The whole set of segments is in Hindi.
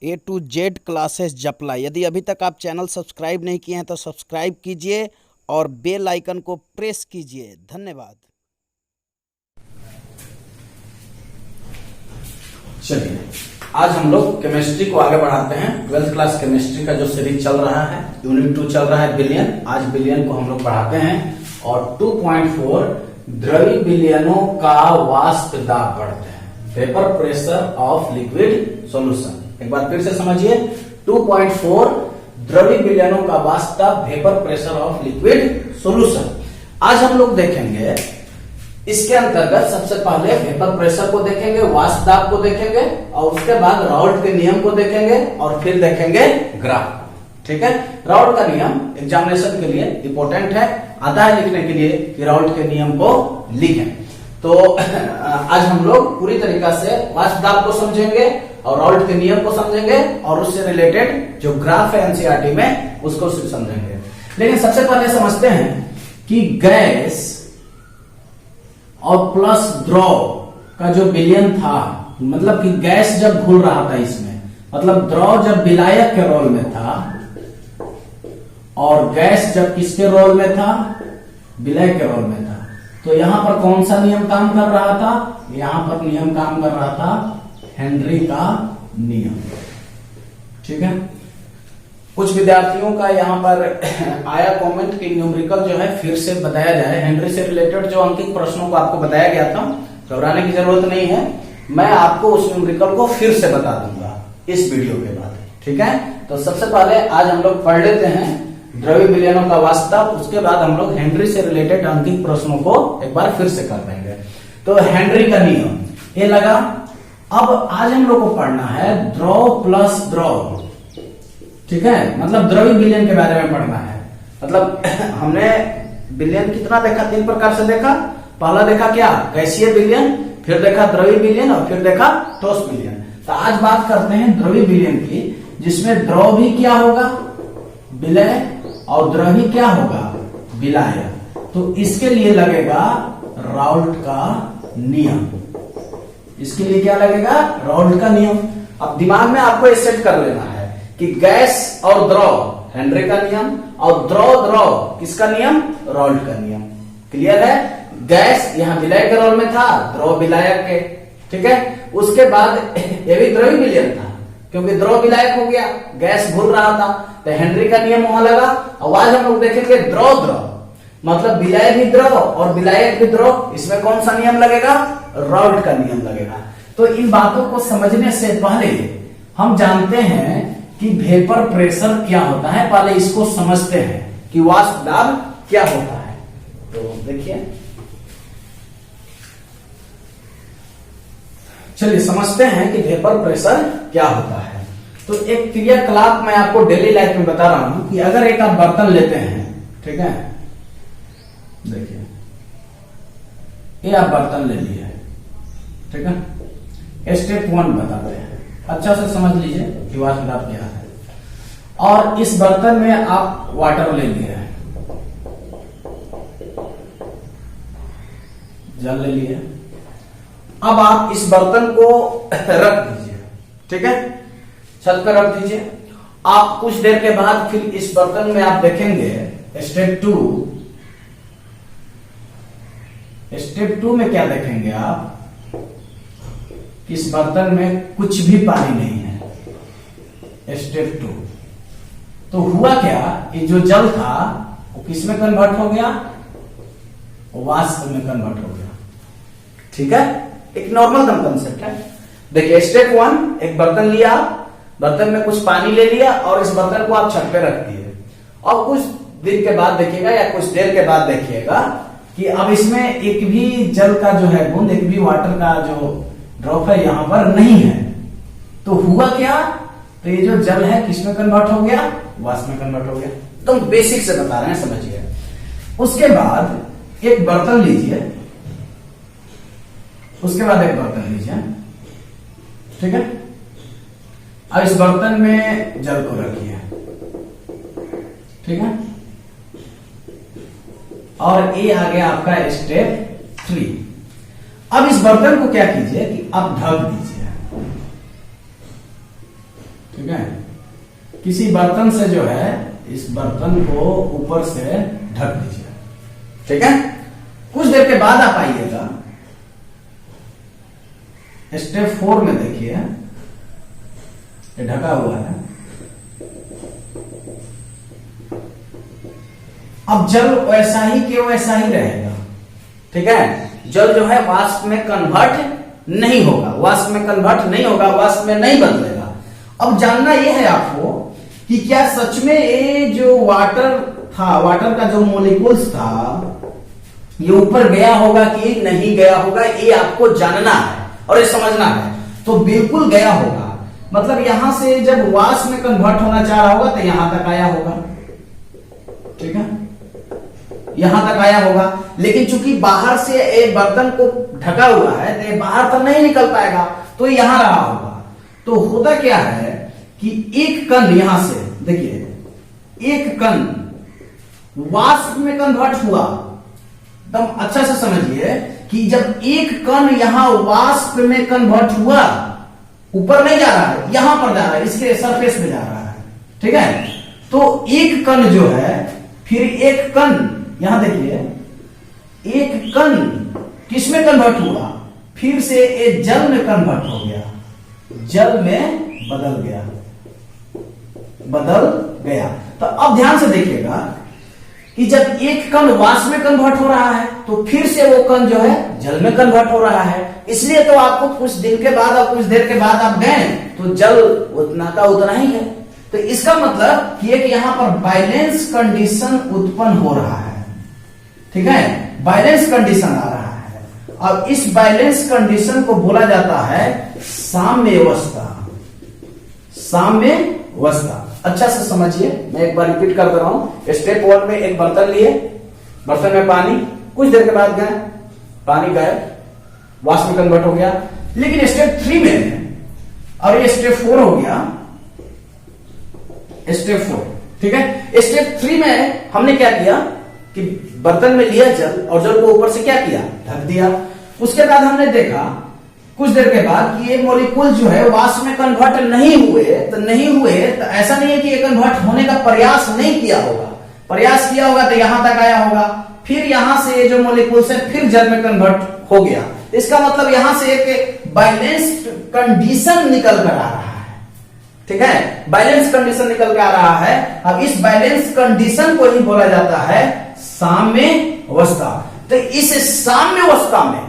A to Z क्लासेस जपला। यदि अभी तक आप चैनल सब्सक्राइब नहीं किए हैं तो सब्सक्राइब कीजिए और बेल आइकन को प्रेस कीजिए। धन्यवाद। चलिए आज हम लोग केमिस्ट्री को आगे बढ़ाते हैं। 12th क्लास केमिस्ट्री का जो सीरीज चल रहा है, यूनिट 2 चल रहा है बिलियन। आज बिलियन को हम लोग बढ़ाते हैं और 2.4 द्रवी बिलियनों का वाष्प दाब बढ़ते हैं, vapour pressure of liquid solution. एक बार फिर से समझिए, 2.4 द्रवी बिलियनों का वाष्प दाब, vapour pressure of liquid solution. आज हम लोग देखेंगे इसके अंतर्गत सबसे पहले वेपर प्रेशर को देखेंगे, वाष्प दाब को देखेंगे और उसके बाद राउल्ट के नियम को देखेंगे और फिर देखेंगे ग्राफ। ठीक है, राउल्ट का नियम एग्जामिनेशन के लिए इंपॉर्टेंट है, आता है लिखने के लिए कि राउल्ट के नियम को लिखें। तो आज हम लोग पूरी तरीका से वाष्प दाब को समझेंगे और राउल्ट के नियम को समझेंगे और उससे रिलेटेड जो ग्राफ है एनसीईआरटी में उसको समझेंगे। लेकिन सबसे पहले समझते हैं कि गैस और प्लस द्रव का जो विलयन था, मतलब कि गैस जब घुल रहा था इसमें, मतलब द्रव जब विलायक के रोल में था और गैस जब किसके रोल में था, विलायक के रोल में था, तो यहां पर कौन सा नियम काम कर रहा था? यहां पर नियम काम कर रहा था हेनरी का नियम। ठीक है, कुछ विद्यार्थियों का यहाँ पर आया कमेंट कि न्यूमेरिकल जो है फिर से बताया जाए। हेनरी से रिलेटेड जो अंकित प्रश्नों को आपको बताया गया था, घबराने की जरूरत नहीं है, मैं आपको उस न्यूमेरिकल को फिर से बता दूंगा इस वीडियो के बाद। ठीक है, तो सबसे पहले आज हम लोग पढ़ लेते हैं द्रवी विलयनों का वाष्प दाब, उसके बाद हम लोग हेनरी से रिलेटेड अंकित प्रश्नों को एक बार फिर से कर देंगे। तो हेनरी का नियम ये लगा। अब आज हम लोग को पढ़ना है द्रव प्लस द्रव। ठीक है, मतलब द्रवी विलयन के बारे में पढ़ना है। मतलब हमने विलयन कितना देखा, 3 प्रकार से देखा। पहला देखा क्या, गैसीय विलयन, फिर देखा द्रवी विलयन और फिर देखा ठोस विलयन। तो आज बात करते हैं द्रवी विलयन की, जिसमें द्रव भी क्या होगा, विलय, और द्रवी क्या होगा, विलायक। तो इसके लिए लगेगा राउल्ट का नियम। इसके लिए क्या लगेगा, राउल्ट का नियम। अब दिमाग में आपको ये सेट कर लेना है कि गैस और द्रव हेनरी का नियम और द्रव द्रव किसका नियम, राउल्ट का नियम। क्लियर है, गैस यहाँ विलायक के रोल में था, द्रव विलायक के। ठीक है, उसके बाद ये भी द्रवी विलयन था क्योंकि द्रव विलायक हो गया, गैस घुल रहा था, तो हेनरी का नियम वहां लगा। और आज हम लोग देखेंगे द्रव द्रव, मतलब विलाय भी द्रव और विलायक भी द्रव, इसमें कौन सा नियम लगेगा, राउल्ट का नियम लगेगा। तो इन बातों को समझने से पहले हम जानते हैं कि वेपर प्रेशर क्या होता है। पहले इसको समझते हैं कि वाष्प दाब क्या होता है। तो देखिए, चलिए समझते हैं कि वेपर प्रेशर क्या होता है। तो एक क्रियाकलाप मैं आपको डेली लाइफ में बता रहा हूं कि अगर एक आप बर्तन लेते हैं, ठीक है, देखिए ये आप बर्तन ले लिए, ठीक है, स्टेप 1 बताते हैं, अच्छा से समझ लीजिए कि वाष्प दाब क्या है। और इस बर्तन में आप वाटर ले लिए हैं, जल ले लिए। अब आप इस बर्तन को रख दीजिए, ठीक है, छत पर रख दीजिए। आप कुछ देर के बाद फिर इस बर्तन में आप देखेंगे स्टेप 2। स्टेप 2 में क्या देखेंगे आप, इस बर्तन में कुछ भी पानी नहीं है। स्टेप 2 तो हुआ क्या, ये जो जल था वो किस में कन्वर्ट हो गया, वाष्प में कन्वर्ट हो गया। ठीक है, एक नॉर्मल दम कंसेप्ट है। देखिए स्टेप 1, एक बर्तन लिया, बर्तन में कुछ पानी ले लिया और इस बर्तन को आप छत पे रख दिए। और कुछ दिन के बाद देखिएगा या कुछ देर के बाद देखिएगा कि अब इसमें एक भी जल का जो है बूंद, एक भी वाटर का जो ड्रॉप है यहां पर नहीं है। तो हुआ क्या, तो ये जो जल है किसमें कन्वर्ट हो गया, वाष्प में कन्वर्ट हो गया। तो बेसिक से बता रहे हैं, समझिए। उसके बाद एक बर्तन लीजिए, उसके बाद एक बर्तन लीजिए, ठीक है। अब इस बर्तन में जल को रखिए, ठीक है, और ये आ गया आपका स्टेप 3। अब इस बर्तन को क्या कीजिए कि आप ढक दीजिए, ठीक है। किसी बर्तन से जो है इस बर्तन को ऊपर से ढक दीजिए, ठीक है। कुछ देर के बाद आप आइएगा स्टेप 4 में, देखिए ये ढका हुआ है। अब जल वैसा ही के वैसा ही रहेगा, ठीक है। जल जो है वाष्प में कन्वर्ट नहीं होगा, वाष्प में कन्वर्ट नहीं होगा, वाष्प में नहीं बदलेगा। अब जानना यह है आपको कि क्या सच में ये जो वाटर था, वाटर का जो मोलिक्यूल्स था, ये ऊपर गया होगा कि नहीं गया होगा, ये आपको जानना है और ये समझना है। तो बिल्कुल गया होगा, मतलब यहां से जब वाष्प में कन्वर्ट होना चाह रहा होगा तो यहां तक आया होगा, ठीक है, यहां तक आया होगा। लेकिन चूंकि बाहर से एक बर्तन को ढका हुआ है तो ये बाहर तक नहीं निकल पाएगा, तो यहां रहा होगा। तो होता क्या है कि एक कण यहां से, देखिए एक कण वाष्प में कन्वर्ट हुआ, एकदम अच्छा से समझिए कि जब एक कण यहां वाष्प में कन्वर्ट हुआ, ऊपर नहीं जा रहा है, यहां पर जा रहा है, इसके सरफेस में जा रहा है, ठीक है। तो एक कण जो है, फिर एक कण, यहां देखिए एक कण किसमें कन्वर्ट हुआ, फिर से एक जल में कन्वर्ट हो गया, जल में बदल गया, बदल गया। तो अब ध्यान से देखिएगा कि जब एक कण वाष्प में कन्वर्ट हो रहा है तो फिर से वो कण जो है जल में कन्वर्ट हो रहा है। इसलिए तो आपको कुछ दिन के बाद और कुछ देर के बाद आप गए तो जल उतना का उतना ही है। तो इसका मतलब कि एक यहां पर बैलेंस कंडीशन उत्पन्न हो रहा है, ठीक है, बैलेंस कंडीशन आ रहा है। और इस बैलेंस कंडीशन को बोला जाता है साम्यावस्था, साम्यावस्था। अच्छा से समझिए, मैं एक बार रिपीट कर दे रहा हूं। स्टेप 1 में एक बर्तन लिए, बर्तन में पानी, कुछ देर के बाद गए, पानी गायब, वाष्प में कन्वर्ट हो गया। लेकिन स्टेप 3 में, और ये स्टेप 4 हो गया, स्टेप 4, ठीक है। स्टेप 3 में हमने क्या किया कि बर्तन में लिया जल और जल को ऊपर से क्या किया, ढक दिया। उसके बाद हमने देखा कुछ देर के बाद कि ये मॉलिक्यूल जो है वाष्प में कन्वर्ट नहीं हुए, तो ऐसा नहीं है कि ये कन्वर्ट होने का प्रयास नहीं किया होगा, प्रयास किया होगा तो यहां तक आया होगा, फिर यहां से ये जो मॉलिक्यूल्स है फिर जल में कन्वर्ट हो गया। इसका मतलब यहां से एक बैलेंस्ड कंडीशन निकल कर आ रहा है, ठीक है, बैलेंस कंडीशन निकल के आ रहा है। अब इस बैलेंस कंडीशन को ही बोला जाता है साम्यावस्था। तो इस साम्यावस्था में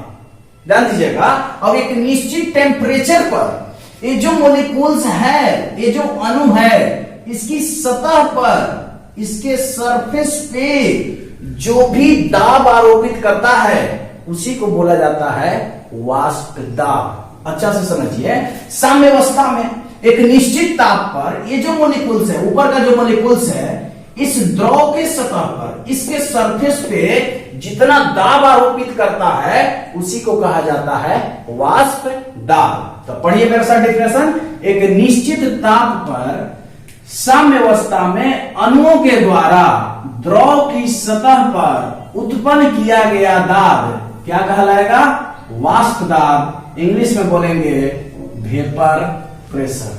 ध्यान दीजिएगा, और एक निश्चित टेम्परेचर पर ये जो मॉलिक्यूल्स है, ये जो अणु है, इसकी सतह पर, इसके सरफेस पे जो भी दाब आरोपित करता है उसी को बोला जाता है वाष्प दाब। अच्छा से समझिए, साम्यावस्था में एक निश्चित ताप पर ये जो मॉलिक्यूल्स है, ऊपर का जो मॉलिक्यूल्स है, इस द्रव के सतह पर, इसके सरफेस पे जितना दाब आरोपित करता है उसी को कहा जाता है वाष्प दाब। तो पढ़िए मेरे साथ डेफिनेशन। एक निश्चित ताप पर साम्यावस्था में अणुओं के द्वारा द्रव की सतह पर उत्पन्न किया गया दाब क्या कहलाएगा, वाष्प दाब। इंग्लिश में बोलेंगे वेपर प्रेशर।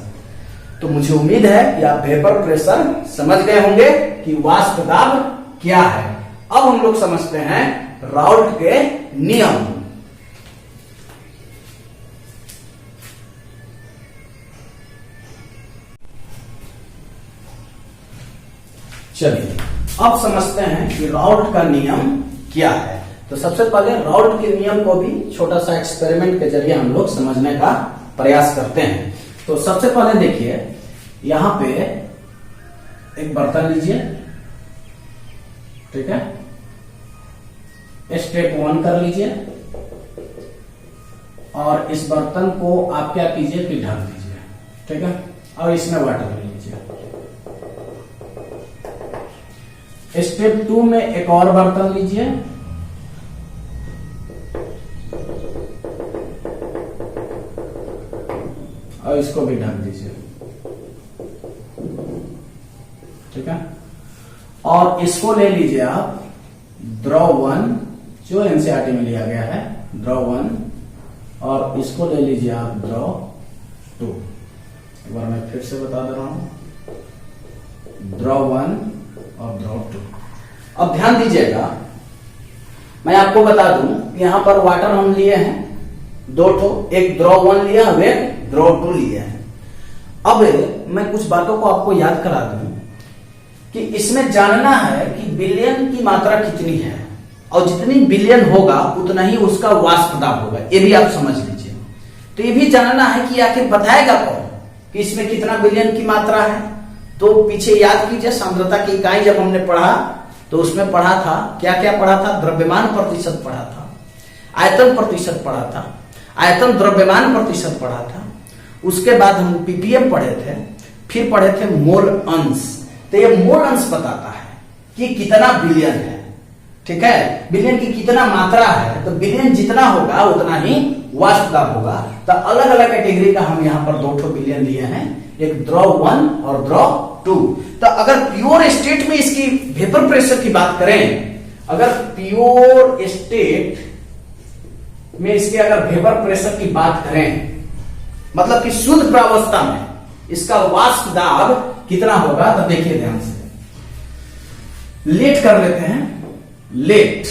तो मुझे उम्मीद है कि आप वेपर प्रेशर समझ गए होंगे कि वाष्प दाब क्या है। अब हम लोग समझते हैं राउल्ट के नियम। चलिए अब समझते हैं कि राउल्ट का नियम क्या है। तो सबसे पहले राउल्ट के नियम को भी छोटा सा एक्सपेरिमेंट के जरिए हम लोग समझने का प्रयास करते हैं। तो सबसे पहले देखिए, यहां पे एक बर्तन लीजिए, ठीक है, स्टेप 1 कर लीजिए और इस बर्तन को आप क्या कीजिए कि ढक दीजिए, ठीक है, और इसमें वाटर ले लीजिए। स्टेप 2 में एक और बर्तन लीजिए, और इसको भी ढक दीजिए, ठीक है, और इसको ले लीजिए आप द्रव 1 जो एनसीईआरटी में लिया गया है, द्रव 1, और इसको ले लीजिए आप द्रव 2। एक बार मैं फिर से बता दे रहा हूं, द्रव 1 और द्रव 2। अब ध्यान दीजिएगा, मैं आपको बता दूं यहां पर वाटर हम लिए हैं 2 ठो, एक द्रव 1 लिया, अब एक द्रव 2 लिया है। अब मैं कुछ बातों को आपको याद करा दूं कि इसमें जानना है कि विलयन की मात्रा कितनी है, और जितनी विलयन होगा उतना ही उसका वाष्प दाब होगा, ये भी आप समझ लीजिए। तो ये भी जानना है कि आखिर बताएगा कौन कि इसमें कितना विलयन की मात्रा है। तो पीछे याद कीजिए, सांद्रता की इकाई जब हमने पढ़ा तो उसमें पढ़ा था, क्या क्या पढ़ा था, द्रव्यमान प्रतिशत पढ़ा था, आयतन प्रतिशत पढ़ा था, आयतन द्रव्यमान प्रतिशत पढ़ा था, उसके बाद हम पीपीएम पढ़े थे, फिर पढ़े थे मोल अंश। तो ये मोल अंश बताता है कि कितना विलयन है, ठीक है, विलयन की कितना मात्रा है। तो विलयन जितना होगा उतना ही वाष्प दाब होगा। तो अलग अलग कैटेगरी का हम यहाँ पर 2 ठो विलयन लिए हैं, एक द्रव 1 और द्रव 2। तो अगर प्योर स्टेट में इसकी वेपर प्रेशर की बात करें, अगर प्योर स्टेट में इसके अगर वेपर प्रेशर की बात करें, मतलब कि शुद्ध प्रावस्था में इसका वाष्प दाब कितना होगा, तो देखिए ध्यान से, लेट कर लेते हैं, लेट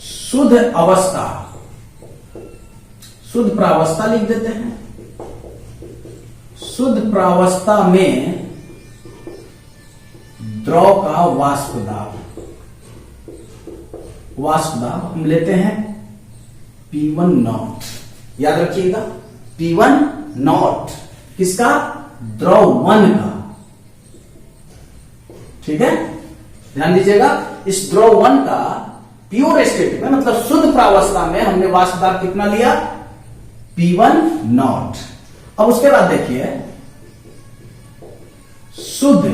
शुद्ध अवस्था, शुद्ध प्रावस्था लिख देते हैं। शुद्ध प्रावस्था में द्रव का वाष्प दाब, वाष्प दाब हम लेते हैं P1 नॉट, याद रखिएगा P1 नॉट किसका, द्रव 1 का, ठीक है, ध्यान दीजिएगा। इस द्रव 1 का प्योर स्टेट में, मतलब शुद्ध प्रावस्था में हमने वाष्प दाब कितना लिया, P1 नॉट। अब उसके बाद देखिए, शुद्ध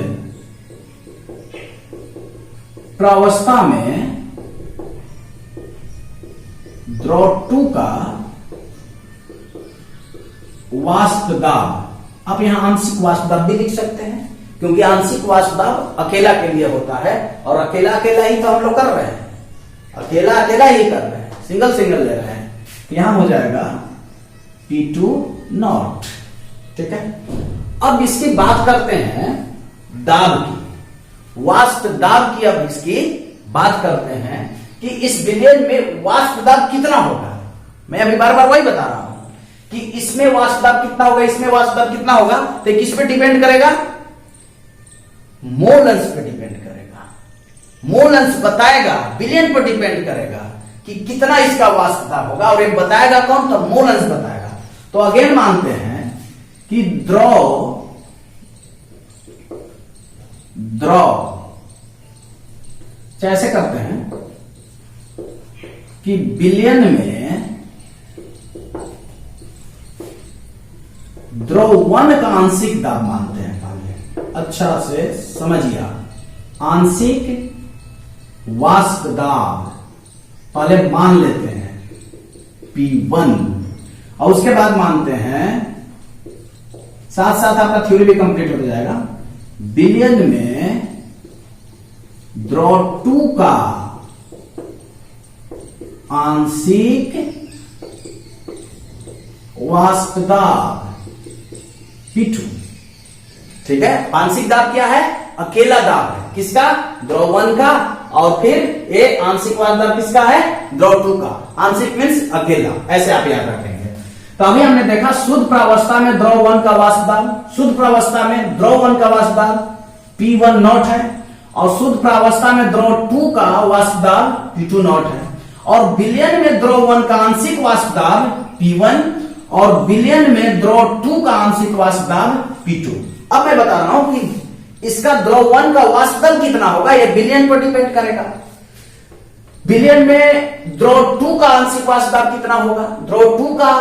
प्रावस्था में द्रव 2 का वाष्प दाब, आप यहां आंशिक वाष्प दाब भी लिख सकते हैं, क्योंकि आंशिक वाष्प दाब अकेला के लिए होता है, और अकेला अकेला ही तो हम लोग कर रहे हैं, अकेला अकेला ही कर रहे हैं, सिंगल सिंगल ले रहे हैं। यहां हो जाएगा P2 नॉट, ठीक है। अब इसकी बात करते हैं दाब की, वाष्प दाब की। अब इसकी बात करते हैं कि इस विलयन में वाष्प दाब कितना होगा। मैं अभी बार बार वही बता रहा हूं कि इसमें वाष्प दाब कितना होगा, इसमें वाष्प दाब कितना होगा, तो किस पे डिपेंड करेगा, मोल अंश पे डिपेंड करेगा। मोल अंश बताएगा, विलयन पर डिपेंड करेगा कि कितना इसका वाष्प दाब होगा, और ये बताएगा कौन, तो मोल अंश बताएगा। तो अगेन मानते हैं कि द्रव ऐसे करते हैं कि विलयन में द्रव 1 का आंशिक दाब मानते हैं। पहले अच्छा से समझिए, आंशिक वाष्प दाब पहले मान लेते हैं P1, और उसके बाद मानते हैं, साथ साथ आपका थ्योरी भी कंप्लीट हो जाएगा, विलयन में द्रव 2 का आंशिक वाष्प दाब P2, ठीक है। आंशिक दाब क्या है, अकेला दाब है, किसका, द्रव 1 का, और फिर ये आंशिक वाष्प दाब किसका है, द्रव 2 का। आंशिक मींस अकेला, ऐसे आप याद रखेंगे। तो अभी हमने देखा शुद्ध प्रावस्था में द्रव 1 का वाष्प दाब, शुद्ध प्रावस्था में द्रव 1 का वाष्प दाब P1 नॉट है, और शुद्ध प्रावस्था में द्रव 2 का वाष्प दाब P2 नॉट है, और विलयन में द्रव 1 का आंशिक वाष्प दाब P1, और विलयन में द्रव 2 का आंशिक वाष्प दाब P2। अब मैं बता रहा हूं कि इसका द्रव 1 का वाष्प दाब कितना होगा, यह विलयन पर डिपेंड करेगा। विलयन में द्रव 2 का आंशिक वाष्प दाब कितना होगा, द्रव 2 का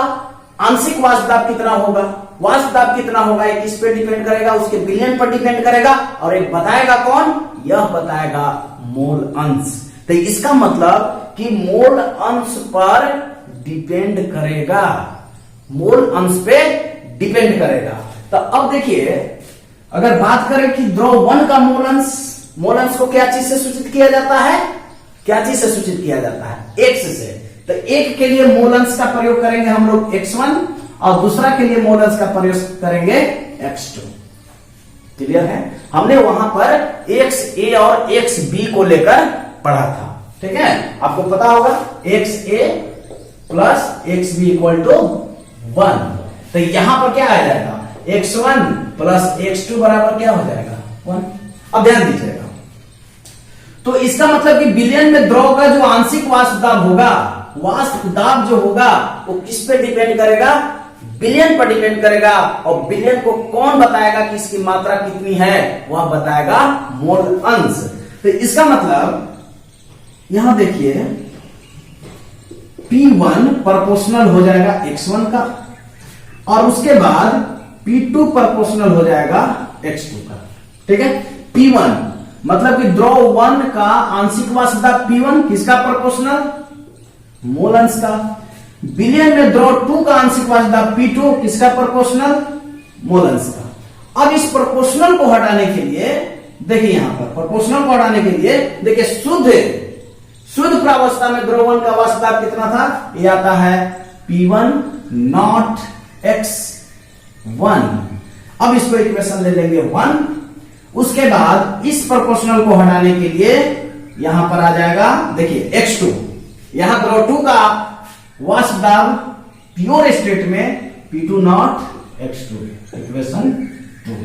आंशिक वाष्प दाब कितना होगा, वाष्प दाब कितना होगा, एक इस पे डिपेंड करेगा, उसके विलयन पर डिपेंड करेगा, और एक बताएगा कौन, यह बताएगा मोल अंश। तो इसका मतलब कि मोल अंश पर डिपेंड करेगा, मोल अंश पे डिपेंड करेगा। तो अब देखिए, अगर बात करें कि द्रव 1 का मोल अंश को क्या चीज से सूचित किया जाता है, क्या चीज से सूचित किया जाता है, x से। तो 1 के लिए मोल अंश का प्रयोग करेंगे हम लोग x1, और दूसरा के लिए मोलस का प्रयोग करेंगे x2। क्लियर है? हमने वहां पर XA और XB को लेकर पढ़ा था, ठीक है? आपको पता होगा XA plus XB equal to 1। तो यहां पर क्या आ जाएगा, x1 प्लस x2 बराबर क्या हो जाएगा, 1। अब ध्यान दीजिएगा, तो इसका मतलब कि विलयन में द्रव का जो आंशिक वाष्प दाब होगा, वाष्प दाब जो होगा वो किस पे डिपेंड करेगा, विलयन पर डिपेंड करेगा। और विलयन को कौन बताएगा कि इसकी मात्रा कितनी है, वह बताएगा मोल अंश। तो इसका मतलब यहां देखिए P1 प्रोपोर्शनल हो जाएगा x1 का, और उसके बाद P2 प्रोपोर्शनल हो जाएगा x2 का, ठीक है? P1 मतलब कि द्रव 1 का आंशिक वाष्प दाब P1 किसका प्रोपोर्शनल, मोल अंश का। विलयन में द्रव 2 का आंशिक वाष्प दाब P2 किसका प्रोपोर्शनल, मोल अंश का। अब इस प्रोपोर्शनल को हटाने के लिए देखिए, यहां पर प्रोपोर्शनल को हटाने के लिए देखिए शुद्ध प्रावस्था में द्रव 1 का वाष्प दाब कितना था, ये आता है P1 नॉट x1। अब इसको इक्वेशन ले लेंगे 1। उसके बाद इस प्रोपोर्शनल को हटाने के लिए यहां पर आ जाएगा, देखिए x2, यहां द्रव 2 का वाष्प दाब प्योर स्टेट में P2 नॉट x2, इक्वेशन 2।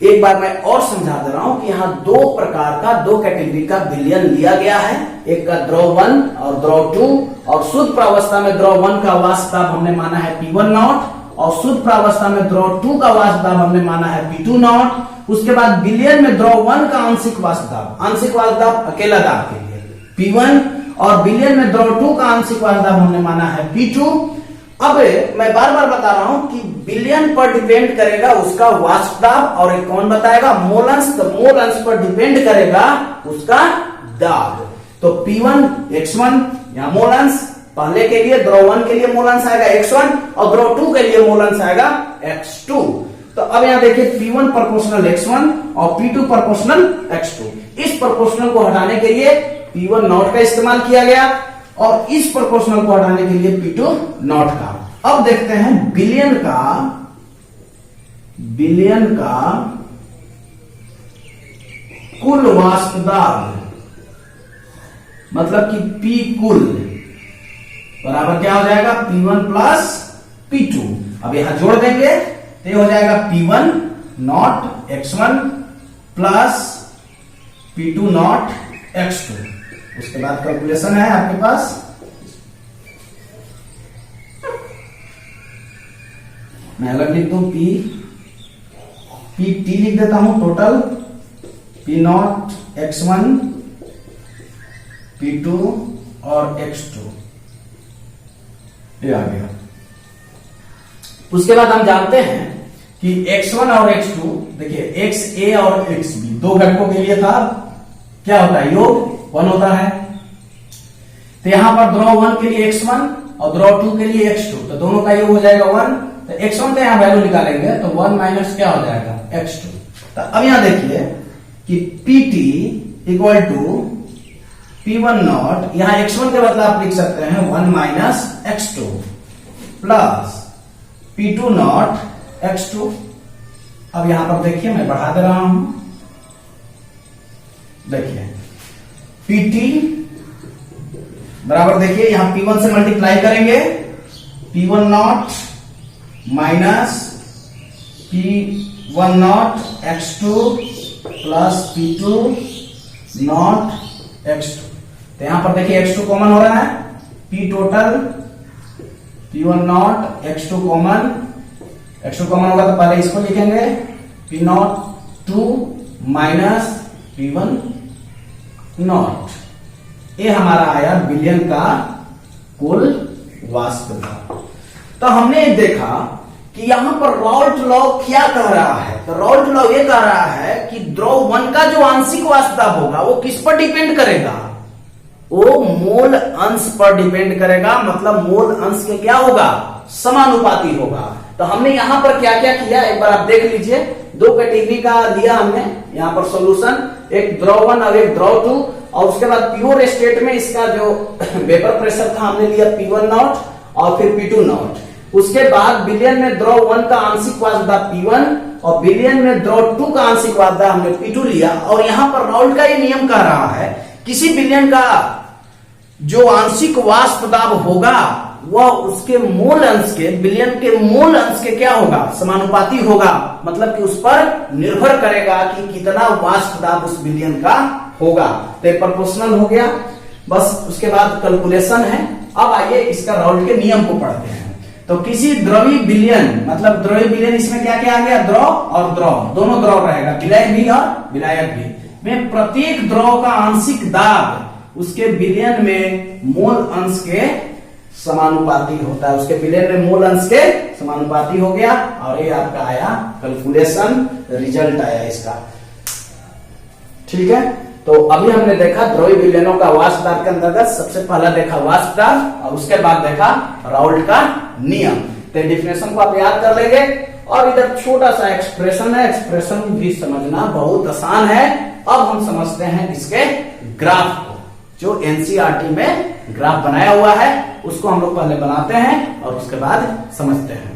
एक बार मैं और समझा दे रहा हूं कि यहां दो प्रकार का, दो कैटेगरी का विलयन लिया गया है, एक का द्रव 1 और द्रव 2। और शुद्ध प्रावस्था में द्रव 1 का वाष्प दाब हमने माना है P1 नॉट, और शुद्ध प्रावस्था में द्रव 2 का वाष्प दाब हमने माना है P2 नॉट। उसके बाद विलयन में द्रव 1 का आंशिक वाष्प दाब, आंशिक वाष्प दाब अकेला दाब के लिए P1, और विलयन में द्रव 2 का आंशिक वाष्प दाब हमने माना है P2। अब मैं बार बार बता रहा हूं कि विलयन पर डिपेंड करेगा उसका वाष्प दाब, और एक कौन बताएगा, मोल अंश। तो मोल अंश पर डिपेंड करेगा उसका दाब। तो P1 x1 यहां मोल अंश, पहले के लिए द्रव 1 के लिए मोल अंश आएगा x1, और द्रव 2 के लिए मोल अंश आएगा x2। तो अब यहां देखिए P1 प्रोपोर्शनल x1 और P2 प्रोपोर्शनल x2। इस प्रोपोर्शनल को हटाने के लिए P1 नॉट का इस्तेमाल किया गया, और इस प्रोपोर्शनल को हटाने के लिए P2 नॉट का। अब देखते हैं विलयन का कुल वाष्प दाब, मतलब कि P कुल बराबर क्या हो जाएगा, P1 प्लस P2। अब यहां जोड़ देंगे तो ये हो जाएगा P1 not x1 plus P2 not x2। उसके बाद कैलकुलेशन है आपके पास, मैं अगर लिख दूं PT लिख देता हूं, total P not x1 P2 और x2, ये आ गया। उसके बाद हम जानते हैं कि x1 और x2, देखिए xa और xb दो घटकों के लिए था, क्या होता है, योग 1 होता है। तो यहां पर द्रव 1 के लिए x1 और द्रव 2 के लिए x2, तो दोनों का योग हो जाएगा 1। तो x1 का यहां वैल्यू निकालेंगे तो 1 माइनस क्या हो जाएगा, x2। तो अब यहां देखिए कि PT equal to P1 not, यहां x1 के बदले आप लिख सकते हैं 1 minus x2 plus P2 not x2। अब यहां पर देखिए मैं बढ़ा दे रहा हूं, देखिए PT बराबर, देखिए यहां P1 से मल्टीप्लाई करेंगे, P1 not minus P1 not x2 plus P2 not x2। तो यहां पर देखिए x2 कॉमन हो रहा है, P total P1 not x2 common, x2 common होगा तो पहले इसको लिखेंगे P not 2 minus P1 not. ये हमारा आया विलयन का कुल वाष्प दाब। तो हमने देखा कि यहां पर राउल्ट लॉ क्या कह रहा है, तो राउल्ट लॉ ये कह रहा है कि द्रव 1 का जो आंशिक वाष्प दाब होगा वो किस पर डिपेंड करेगा, वो मोल अंश पर डिपेंड करेगा। मतलब मोल अंश के क्या होगा, समानुपाती होगा। तो हमने यहां पर क्या क्या किया, एक बार आप देख लीजिए। दो कैटेगरी का लिया हमने यहां पर सॉल्यूशन, एक द्रव 1 और एक द्रव 2, और उसके बाद प्योर स्टेट में इसका जो वेपर प्रेशर था हमने लिया P1 नॉट और फिर P2 नॉट। उसके बाद बिलियन में द्रव 1 का आंशिक वाष्पदाब P1 और बिलियन में द्रव 2 का आंशिक वाष्पदाब हमने P2 लिया। और यहां पर राउल्ट का ये नियम कह रहा है किसी बिलियन का जो आंशिक वाष्प दाब होगा वह उसके मूल अंश के, बिलियन के मूल अंश के क्या होगा, समानुपाती होगा। मतलब कि उस पर निर्भर करेगा कि कितना वाष्प दाब उस बिलियन का होगा। तो ये प्रोपोर्शनल हो गया। बस उसके बाद कैलकुलेशन है। अब आइए इसका राउल्ट के नियम को पढ़ते हैं। तो किसी द्रवी बिलियन, मतलब द्रवी बिलियन, इसमें क्या क्या आ गया, द्रव और द्रव, दोनों द्रव रहेगा, विलायक भी और विलायक भी, में प्रत्येक द्रव का आंशिक दाब उसके बिलियन में मोल अंश के समानुपाती होता है। उसके बिलियन में मोल अंश के समानुपाती हो गया। और ये आपका आया कैलकुलेशन, रिजल्ट आया इसका। ठीक है, तो अभी हमने देखा द्रव्य विलयनों का वाष्प दाब के अंतर्गत सबसे पहला देखा वाष्प दाब और उसके बाद देखा राउल्ट का नियम। तो डिफिनेशन को आप याद कर लेंगे। और इधर छोटा सा एक्सप्रेशन है, एक्सप्रेशन भी समझना बहुत आसान है। अब हम समझते हैं इसके ग्राफ को, जो एनसीईआरटी में ग्राफ बनाया हुआ है उसको हम लोग पहले बनाते हैं और उसके बाद समझते हैं।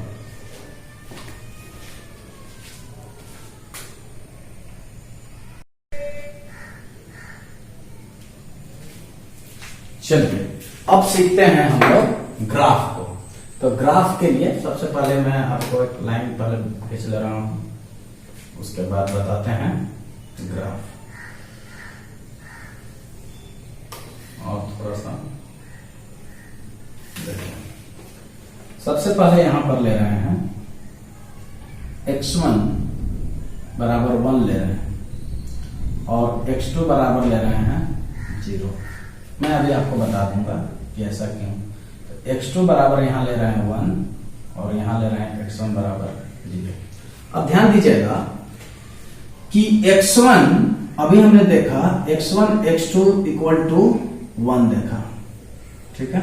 चलिए अब सीखते हैं हम लोग ग्राफ को। तो ग्राफ के लिए सबसे पहले मैं आपको एक लाइन पहले खींच ले रहा हूं, उसके बाद बताते हैं ग्राफ। और थोड़ा सा देखिए, सबसे पहले यहां पर ले रहे हैं x1 बराबर 1 ले रहे हैं और x2 बराबर ले रहे हैं 0। मैं अभी आपको बता दूंगा कि ऐसा क्यों। तो x2 बराबर यहां ले रहे हैं 1 और यहां ले रहे हैं x1 बराबर 0। अब ध्यान दीजिएगा कि x1 अभी हमने देखा x1 x2 इक्वल टू 1 देखा, ठीक है।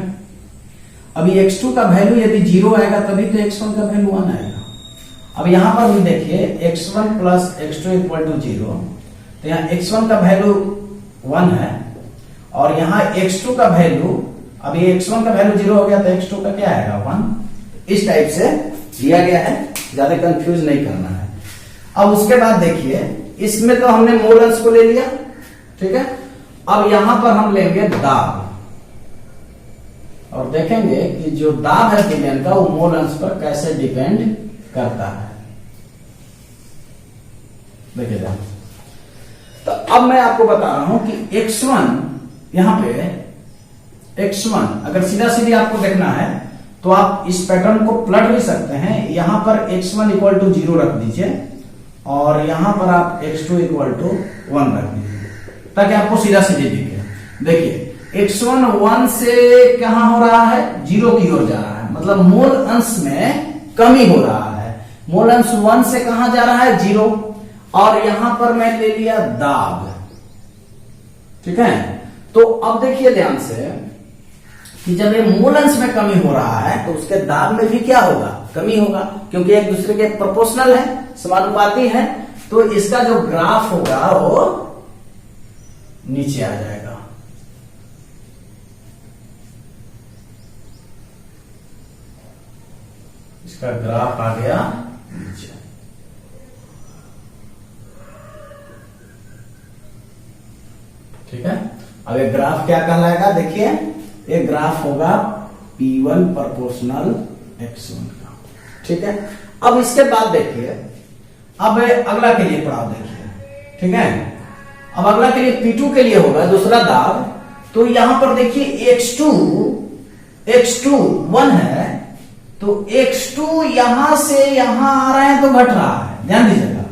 अभी x2 का वैल्यू यदि 0 आएगा तभी तो x1 का वैल्यू 1 आएगा। अब यहां पर भी देखिए x1 plus x2 equal to 0, तो यहाँ x1 का वैल्यू 1 है और यहाँ x2 का वैल्यू, अभी x1 का वैल्यू 0 हो गया तो x2 का क्या आएगा 1। इस टाइप से दिया गया है, ज्यादा कंफ्यूज नहीं करना है। अब उसके बाद देखिए इसमें तो हमने मोल अंश को ले लिया, ठीक है। अब यहां पर हम लेंगे दाब और देखेंगे कि जो दाब है विलयन का वो मोल अंश पर कैसे डिपेंड करता है। देखिए ध्यान, तो अब मैं आपको बता रहा हूं कि x1 यहां पे x1 अगर सीधा सीधी आपको देखना है तो आप इस पैटर्न को पलट भी सकते हैं। यहां पर x1 इक्वल टू 0 रख दीजिए और यहां पर आप x2 इक्वल टू 1 रख दीजिए ताकि आपको सीधा सीधी दिखे। देखिए x1 1 से कहां हो रहा है, 0 की ओर जा रहा है, मतलब मोल अंश में कमी हो रहा है। मोल अंश 1 से कहां जा रहा है, 0। और यहां पर मैं ले लिया दाब, ठीक है। तो अब देखिए ध्यान से कि जब ये मोल अंश में कमी हो रहा है तो उसके दाब में भी क्या होगा, कमी होगा, क्योंकि एक दूसरे के प्रोपोर्शनल है, समानुपाती है। तो इसका जो ग्राफ होगा वो नीचे आ जाएगा। इसका ग्राफ आ गया नीचे। ठीक है, अब ये ग्राफ क्या कहलाएगा, देखिए ये ग्राफ होगा P1 प्रोपोर्शनल x1 का, ठीक है। अब इसके बाद देखिए, अब अगला के लिए पढ़ाओ देखिए, ठीक है। अब अगला के लिए P2 के लिए होगा दूसरा दाब। तो यहां पर देखिए x2 1 है, तो x2 यहां से यहां आ रहे हैं तो घट रहा है, ध्यान दीजिएगा।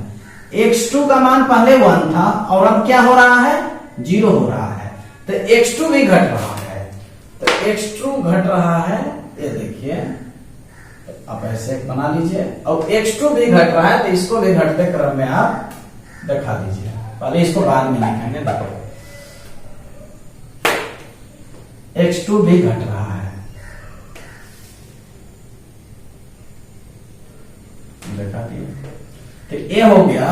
x2 का मान पहले 1 था और अब क्या हो रहा है, 0 हो रहा है, तो x2 भी घट रहा है। तो x2 घट रहा है, ये देखिए आप ऐसे बना लीजिए। और x2 भी घट रहा है तो इसको भी घटते क्रम में आप दिखा दीजिए, पहले इसको बाद में लिखेंगे। देखो x2 भी घट रहा है, दिखा दिए। तो ये हो गया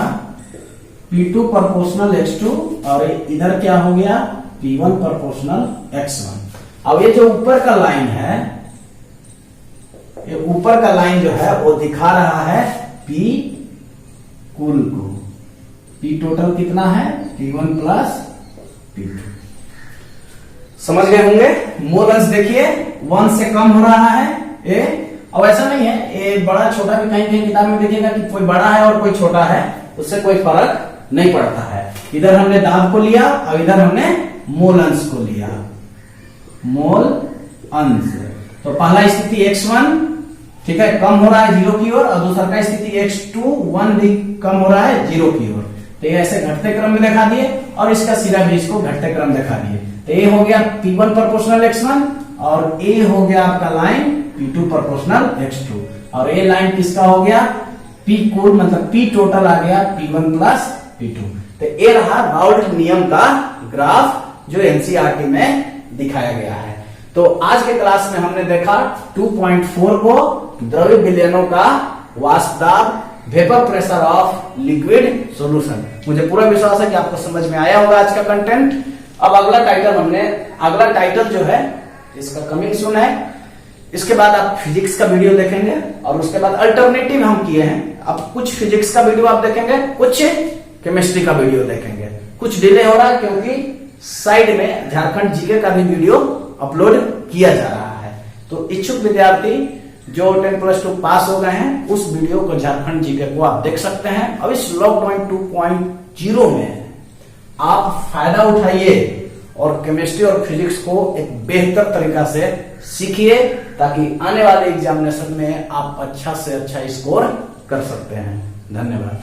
P2 प्रोपोर्शनल x2 और इधर क्या हो गया P1 प्रोपोर्शनल x1। अब ये जो ऊपर का लाइन है ये ऊपर का लाइन जो है वो दिखा रहा है P कुल को। P टोटल कितना है? P1 plus P2। समझ गए होंगे? मोल अंश देखिए 1 से कम हो रहा है ए। अब ऐसा नहीं है ए बड़ा छोटा भी, कहीं कहीं किताब में देखिएगा कि कोई बड़ा है और कोई छोटा है, उससे कोई फर्क नहीं पड़ता है। इधर हमने दाब को लिया और इधर हमने मोल अंश को लिया। मोल अंश तो पहला स्थिति x1 ठीक है कम हो रहा है 0 की ओर, और दूसरा का स्थिति x2 1 भी कम हो रहा है 0 की ओर। तो ये ऐसे घटते क्रम में दिखा दिए और इसका सिरा भी इसको घटते क्रम दिखा दिए। तो ये हो गया P1 प्रोपोर्शनल x1 और ये हो गया आपका लाइन P2 प्रोपोर्शनल x2, और ये लाइन किसका हो गया? P कुल मतलब P टोटल आ गया P1 प्लस P2। तो ये रहा राउल्ट नियम का ग्राफ जो एनसीईआरटी में दिखाया गया है। तो आज के क्लास में हमने देखा 2.4 को द्रव्य विलयनों का वाष्प दाब, vapour pressure of liquid solution. मुझे पूरा विश्वास है कि आपको समझ में आया होगा आज का कंटेंट। अब अगला टाइटल जो है इसका कमिंग सून है। इसके बाद आप फिजिक्स का वीडियो देखेंगे और उसके बाद अल्टरनेटिव हम किए हैं। अब कुछ फिजिक्स का वीडियो आप देखेंगे, कुछ केमिस्ट्री का वीडियो देखेंगे। कुछ डिले हो रहा है क्योंकि साइड में झारखंड जीके का भी वीडियो अपलोड किया जा रहा है। तो इच्छुक विद्यार्थी जो 10+2 पास हो गए हैं उस वीडियो को झारखंड जीके को आप देख सकते हैं। अब इस लॉकडाउन 2.0 में आप फायदा उठाइए और केमिस्ट्री और फिजिक्स को एक बेहतर तरीका से सीखिए ताकि आने वाले एग्जामिनेशन में आप अच्छा से अच्छा स्कोर कर सकते हैं। धन्यवाद।